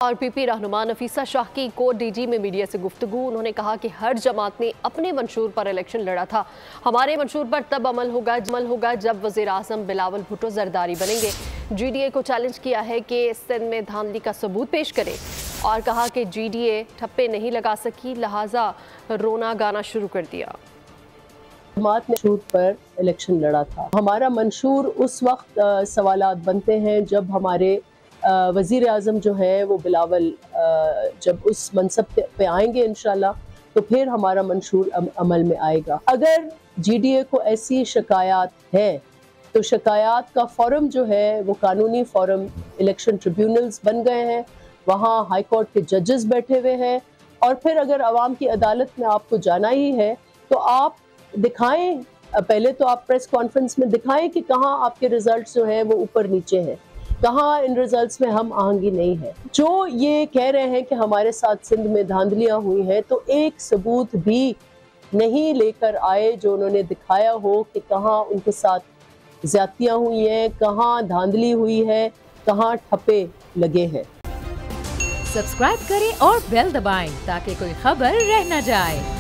और पीपी रहनुमा नफीसा शाह की कोर्ट डीजी में मीडिया से गुफ्तगू। उन्होंने कहा कि हर जमात ने अपने मंशूर पर इलेक्शन लड़ा था। हमारे मंशूर पर तब अमल होगा जब वज़ीर आज़म बिलावल भुट्टो जरदारी बनेंगे। जीडीए को चैलेंज किया है कि सिंध में धांधली का सबूत पेश करे और कहा कि जीडीए ठप्पे नहीं लगा सकी, लिहाजा रोना गाना शुरू कर दिया। जमात ने मंशूर पर इलेक्शन लड़ा था। हमारा मंशूर उस वक्त सवालात बनते हैं जब हमारे वज़ीर आज़म जो है वो बिलावल जब उस मनसब पे आएंगे इंशाल्लाह, तो फिर हमारा मंशूर अमल में आएगा। अगर जीडीए को ऐसी शिकायत है तो शिकायत का फोरम जो है वो कानूनी फोरम इलेक्शन ट्रिब्यूनल्स बन गए हैं, वहाँ हाई कोर्ट के जजेस बैठे हुए हैं। और फिर अगर अवाम की अदालत में आपको जाना ही है तो आप दिखाएं, पहले तो आप प्रेस कॉन्फ्रेंस में दिखाएं कि कहाँ आपके रिजल्ट्स जो है वो ऊपर नीचे हैं, कहाँ इन रिजल्ट्स में हम आहंगी नहीं है। जो ये कह रहे हैं कि हमारे साथ सिंध में धांधलियां हुई हैं, तो एक सबूत भी नहीं लेकर आए जो उन्होंने दिखाया हो कि कहाँ उनके साथ ज्यादतियां हुई हैं, कहाँ धांधली हुई है, कहाँ ठप्पे लगे हैं। सब्सक्राइब करें और बेल दबाएं ताकि कोई खबर रह न जाए।